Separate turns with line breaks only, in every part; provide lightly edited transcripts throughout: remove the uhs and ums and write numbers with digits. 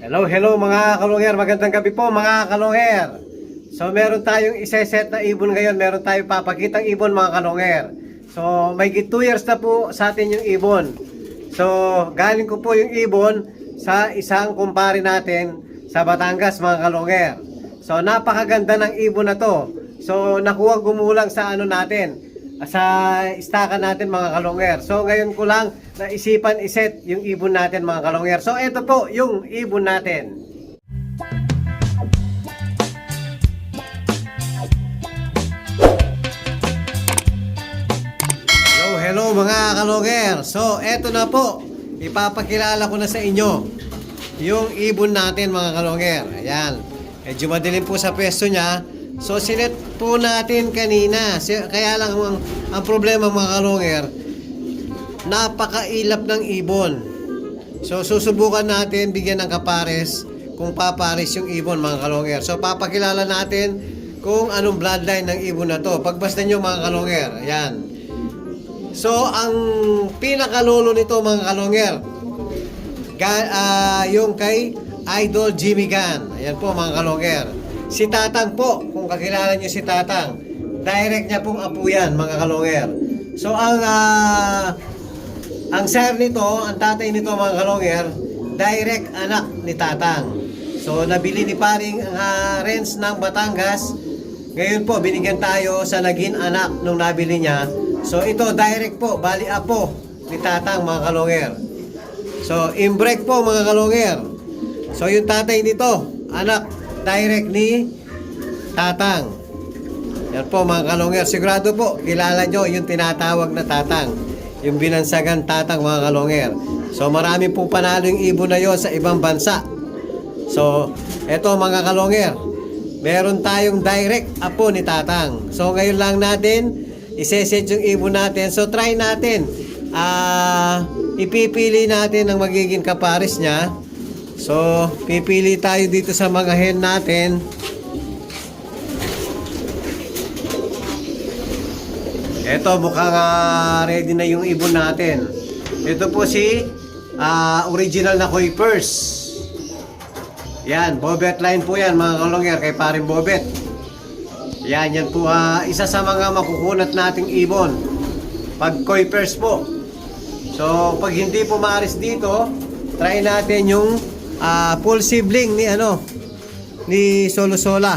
Hello mga kalungher, magandang gabi po mga kalungher. So meron tayong iseset na ibon ngayon, meron tayong papakitang ibon mga kalungher. So may 2 years na po sa atin yung ibon. So galing ko po yung ibon sa isang kumpare natin sa Batangas mga kalungher. So napakaganda ng ibon na to. So nakuha gumulang sa ano natin, sa istaka natin mga kalungher. So ngayon ko lang naisipan iset yung ibon natin mga kalungher. So ito po yung ibon natin. Hello mga kalungher. So ito na po, ipapakilala ko na sa inyo yung ibon natin mga kalungher. Ayan, medyo madilim po sa pwesto niya. So sinet po natin kanina. Kaya lang ang problema mga kalungher, napakailap ng ibon. So susubukan natin bigyan ng kapares kung papares yung ibon mga kalungher. So papakilala natin kung anong bloodline ng ibon na to. Pagbasta nyo mga kalungher. Ayan. So ang pinakalolo nito mga kalungher, yung kay Idol Jimmy Gan. Ayan po mga kalungher. Si Tatang po, kung kakilala nyo si Tatang, direct niya pong apo yan mga kalungher. So ang sir nito, ang tatay nito mga kalungher, direct anak ni Tatang. So nabili ni paring Renz ng Batangas. Ngayon po binigyan tayo sa naging anak nung nabili niya. So ito direct po, bali apo ni Tatang mga kalungher. So inbreak po mga kalungher. So yung tatay nito, anak direct ni Tatang. Yan po mga kalungher. Sigurado po, kilala nyo yung tinatawag na Tatang. Yung binansagan Tatang mga kalungher. So marami pong panalo yung ibon na yun sa ibang bansa. So eto mga kalungher, meron tayong direct apo ni Tatang. So ngayon lang natin iseset yung ibon natin. So try natin. Ipipili natin ang magiging kapares niya. So, pipili tayo dito sa mga hen natin. Ito, mukhang ready na yung ibon natin. Ito po si original na Kuipers. Yan, Bobet line po yan mga kalungher, kay paring Bobet. Yan po isa sa mga makukunat nating ibon. Pag Kuipers po. So, pag hindi po maaris dito, try natin yung full sibling ni Solo Sola,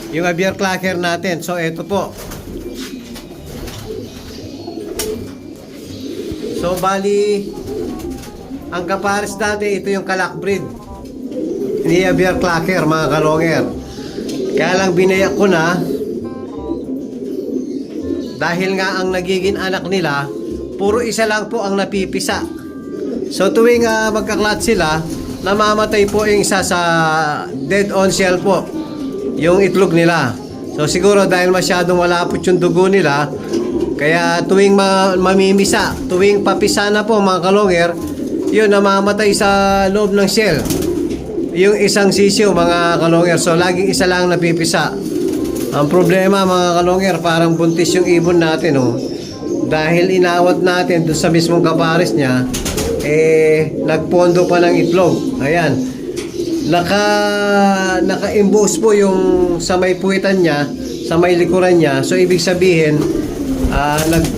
yung Abier Clacker natin. So ito po. So bali ang kapares natin, ito yung kalak breed ni Abier Clacker mga kalungher. Kaya lang binayak ko na dahil nga ang nagiging anak nila puro isa lang po ang napipisa. So tuwing magkaklat sila, namamatay po yung isa sa dead on shell po, yung itlog nila. So siguro dahil masyadong malapot yung dugo nila, kaya tuwing mamimisa, tuwing papisa na po mga kalungher, yun namamatay sa loob ng shell yung isang sisiyo mga kalungher. So laging isa lang napipisa. Ang problema mga kalungher, parang buntis yung ibon natin dahil inawat natin doon sa mismong kapares niya, nagpondo pa ng itlog. Ayan. Naka-imbose po yung sa may puwitan niya, sa may likuran niya. So ibig sabihin,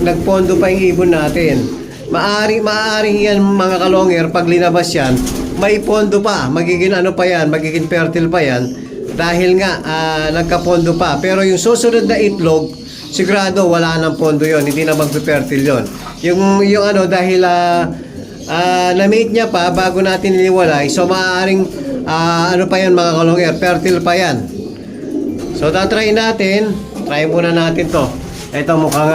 nagpondo pa yung ibon natin. Maaring yan mga kalungher, pag linabas yan, may pondo pa. Magiging pa yan, magiging fertile pa yan. Dahil nga, nagkapondo pa. Pero yung susunod na itlog, sigurado wala nang pondo yon, hindi na magpe-fertile yon. Yung dahil na-mate niya pa bago natin niliwalay. So maaaring pa yan mga kalungher, fertile pa yan. So tatry natin. Try muna natin to. Ito mukhang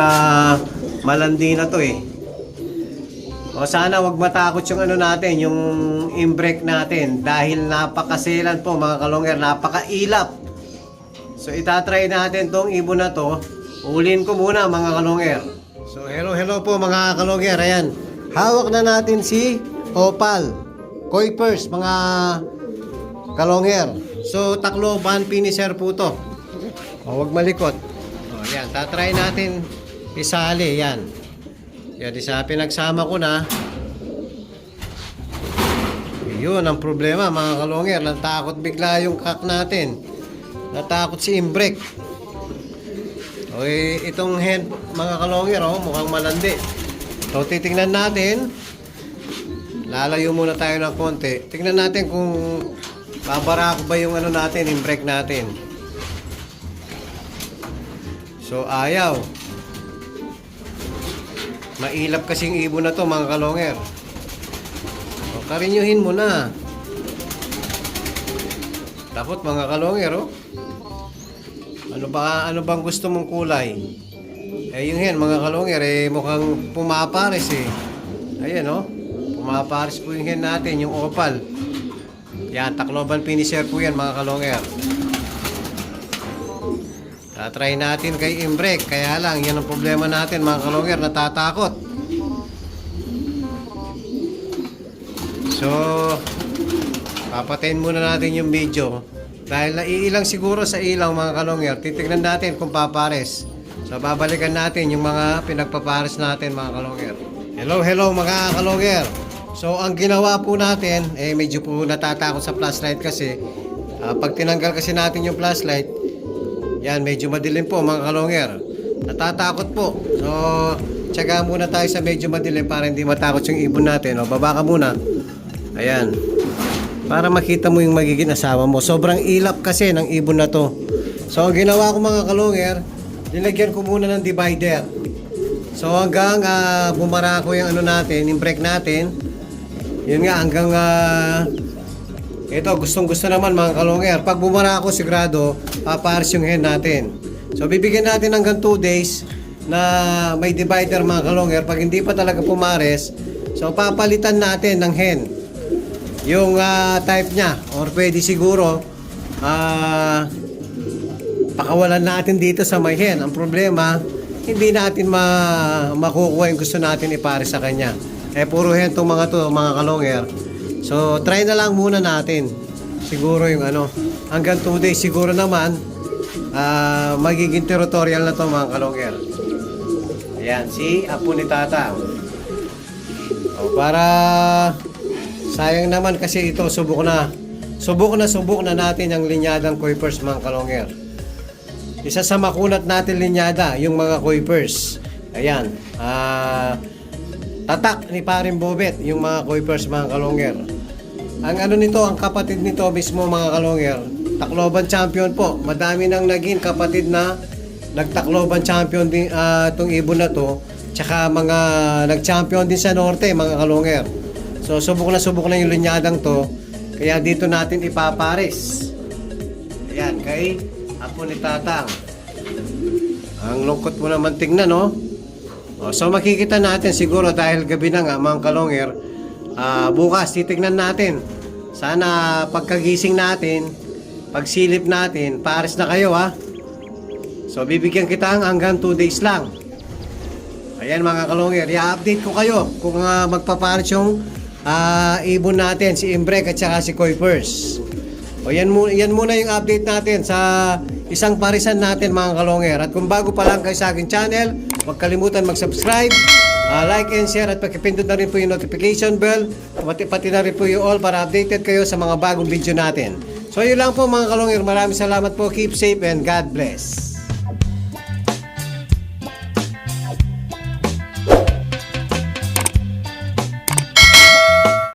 malandi na to O sana wag matakot yung natin, yung inbreak natin. Dahil napakaselan po mga kalungher, napakailap. So itatry natin tong ibon na to. Ulin ko muna mga kalungher. So hello po mga kalungher. Ayan. Hawak na natin si Opal Kuipers mga kalungher. So Tacloban finisher po to. Huwag malikot. Yan, tatry natin isali yan. Yan, isa pinagsama ko na. Yun ang problema mga kalonger. Natakot bigla yung kak natin. Natakot si imbrek. Okay, itong hen mga kalonger, oh, mukhang malandi. So titingnan natin. Lalayo muna tayo ng konti. Tingnan natin kung babarako ba yung ano natin, imbrek natin. So ayaw. Mailap kasing ibon na to mga kalonger. So, karinyuhin mo na. Dapat mga kalonger, oh. Ano bang gusto mong kulay? Yung hen mga kalonger, mukhang pumapares eh. Ayan, oh. Pumapares po yung hen natin, yung opal. Yan, Tacloban finisher po yan mga kalonger. Try natin kay imbrek. Kaya lang, yan ang problema natin mga kalonger, natatakot. So, papatayin muna natin yung video. Dahil naiilang siguro sa ilaw mga kalonger, titignan natin kung papares. So, babalikan natin yung mga pinagpapares natin mga kalonger. Hello mga kalonger. So, ang ginawa po natin, medyo po natatakot sa flashlight kasi pag tinanggal kasi natin yung flashlight, yan, medyo madilim po mga kalonger. Natatakot po. So, tiyaga muna tayo sa medyo madilim para hindi matakot yung ibon natin. O, baba ka muna. Ayan. Para makita mo yung magiging asawa mo. Sobrang ilap kasi ng ibon na to. So, ang ginawa ko mga kalonger, nilagyan ko muna ng divider. So, hanggang bumara ko yung ano natin, yung break natin. Yun nga, hanggang ito, gustong-gusto naman mga kalonger. Pag bumara ako, sigurado, papares yung hen natin. So, bibigyan natin hanggang 2 days na may divider mga kalonger. Pag hindi pa talaga pumares, so, papalitan natin ng hen. Yung type niya. Or pwede siguro, pakawalan natin dito sa may hen. Ang problema, hindi natin makukuha yung gusto natin ipares sa kanya. Puro hen itong mga to, mga kalonger. So, try na lang muna natin. Siguro yung ano, hanggang 2 days siguro naman, magiging territorial na to mga kalonger. Ayan, si Apo ni Tata. O, para sayang naman kasi ito, subok na natin ang linyadang Kuipers mga kalonger. Isa sa makunat natin linyada, yung mga Kuipers. Ayan, tatak ni Paring Bobet, yung mga Kuipers mga kalonger. Ang ano nito, ang kapatid nito mismo mga kalonger, Tacloban champion po. Madami nang naging kapatid na nagtacloban champion din itong ibon na to. Tsaka mga nag-champion din sa norte mga kalonger. So subok na yung linyadang to. Kaya dito natin ipapares. Ayan, kay Apo ni Tatang. Ang lungkot mo naman tingnan, no? So makikita natin siguro dahil gabi na nga mga kalonger. Bukas titignan natin. Sana pagkagising natin, pagsilip natin, pares na kayo ha. So bibigyan kita hanggang 2 days lang. Ayan mga kalonger, i-update ko kayo kung magpapares yung ibon natin, si Imbrek at saka si Kuipers. O yan muna yung update natin sa isang parisan natin mga kalonger. At kung bago pa lang kayo sa aking channel, huwag kalimutan mag-subscribe, like and share at pakipindot na rin po yung notification bell, pati na rin po yung all para updated kayo sa mga bagong video natin. So yun lang po mga kalonger, maraming salamat po, keep safe and God bless.